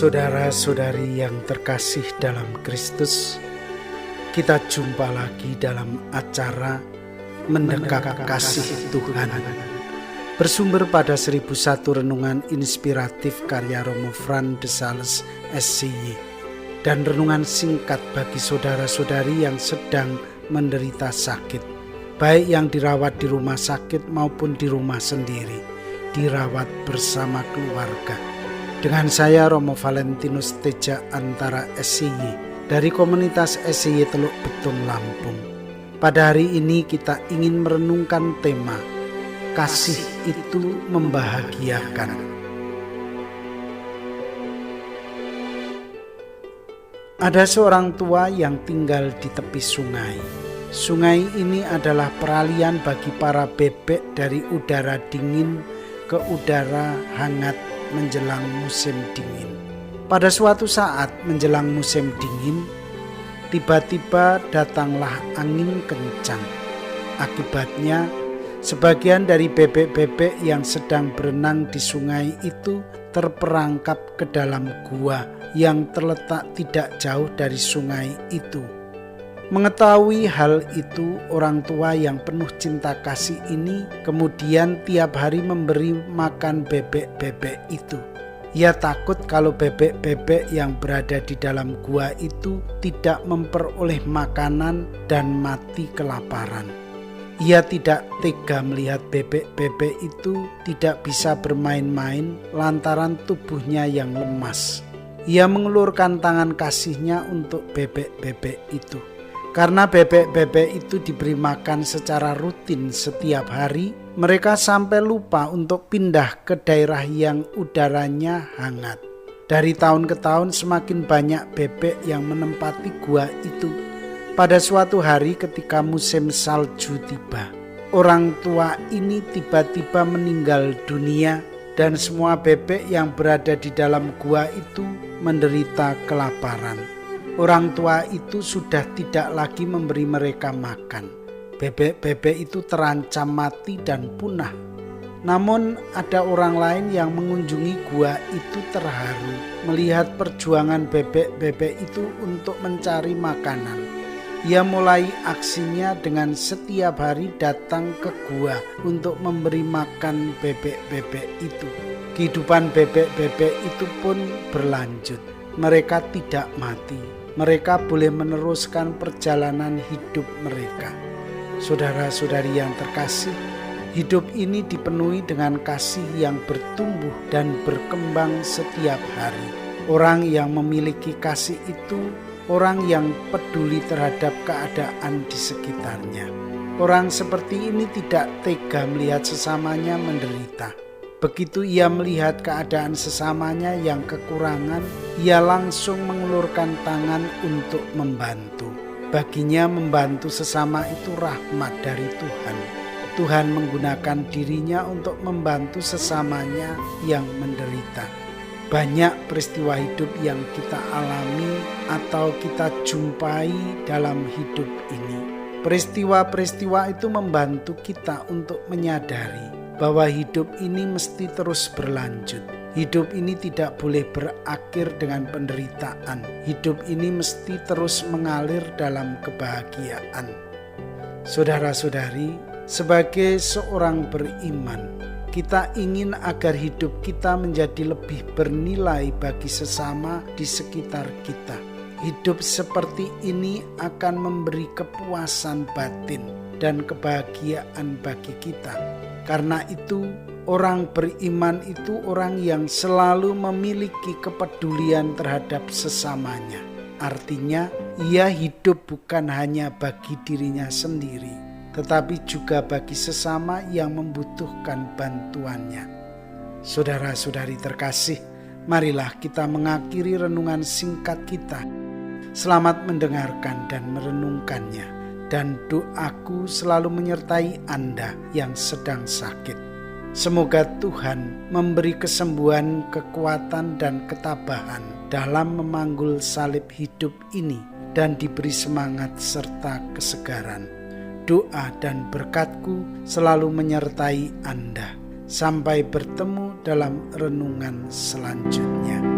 Saudara-saudari yang terkasih dalam Kristus, kita jumpa lagi dalam acara Mendekat Kasih Tuhan, bersumber pada 1001 renungan inspiratif karya Romo Fran de Sales SCY, dan renungan singkat bagi saudara-saudari yang sedang menderita sakit, baik yang dirawat di rumah sakit maupun di rumah sendiri, dirawat bersama keluarga. Dengan saya Romo Valentinus Teja Antara SCY dari komunitas SCY Teluk Betung Lampung. Pada hari ini kita ingin merenungkan tema Kasih itu membahagiakan. Ada seorang tua yang tinggal di tepi sungai. Sungai ini adalah peralihan bagi para bebek dari udara dingin ke udara hangat menjelang musim dingin. Pada suatu saat menjelang musim dingin, tiba-tiba datanglah angin kencang. Akibatnya, sebagian dari bebek-bebek yang sedang berenang di sungai itu terperangkap ke dalam gua yang terletak tidak jauh dari sungai itu. Mengetahui hal itu, orang tua yang penuh cinta kasih ini kemudian tiap hari memberi makan bebek-bebek itu. Ia takut kalau bebek-bebek yang berada di dalam gua itu tidak memperoleh makanan dan mati kelaparan. Ia tidak tega melihat bebek-bebek itu tidak bisa bermain-main lantaran tubuhnya yang lemas. Ia mengulurkan tangan kasihnya untuk bebek-bebek itu. Karena bebek-bebek itu diberi makan secara rutin setiap hari, mereka sampai lupa untuk pindah ke daerah yang udaranya hangat. Dari tahun ke tahun semakin banyak bebek yang menempati gua itu. Pada suatu hari ketika musim salju tiba, orang tua ini tiba-tiba meninggal dunia dan semua bebek yang berada di dalam gua itu menderita kelaparan. Orang tua itu sudah tidak lagi memberi mereka makan. Bebek-bebek itu terancam mati dan punah. Namun ada orang lain yang mengunjungi gua itu terharu melihat perjuangan bebek-bebek itu untuk mencari makanan. Ia mulai aksinya dengan setiap hari datang ke gua untuk memberi makan bebek-bebek itu. Kehidupan bebek-bebek itu pun berlanjut. Mereka tidak mati. Mereka boleh meneruskan perjalanan hidup mereka. Saudara-saudari yang terkasih, hidup ini dipenuhi dengan kasih yang bertumbuh dan berkembang setiap hari. Orang yang memiliki kasih itu orang yang peduli terhadap keadaan di sekitarnya. Orang seperti ini tidak tega melihat sesamanya menderita. Begitu ia melihat keadaan sesamanya yang kekurangan, ia langsung mengulurkan tangan untuk membantu. Baginya membantu sesama itu rahmat dari Tuhan. Tuhan menggunakan dirinya untuk membantu sesamanya yang menderita. Banyak peristiwa hidup yang kita alami atau kita jumpai dalam hidup ini. Peristiwa-peristiwa itu membantu kita untuk menyadari bahwa hidup ini mesti terus berlanjut. Hidup ini tidak boleh berakhir dengan penderitaan. Hidup ini mesti terus mengalir dalam kebahagiaan. Saudara-saudari, sebagai seorang beriman, kita ingin agar hidup kita menjadi lebih bernilai bagi sesama di sekitar kita. Hidup seperti ini akan memberi kepuasan batin dan kebahagiaan bagi kita. Karena itu, orang beriman itu orang yang selalu memiliki kepedulian terhadap sesamanya. Artinya, ia hidup bukan hanya bagi dirinya sendiri, tetapi juga bagi sesama yang membutuhkan bantuannya. Saudara-saudari terkasih, marilah kita mengakhiri renungan singkat kita. Selamat mendengarkan dan merenungkannya. Dan doaku selalu menyertai Anda yang sedang sakit. Semoga Tuhan memberi kesembuhan, kekuatan, dan ketabahan dalam memanggul salib hidup ini dan diberi semangat serta kesegaran. Doa dan berkat-Ku selalu menyertai Anda. Sampai bertemu dalam renungan selanjutnya.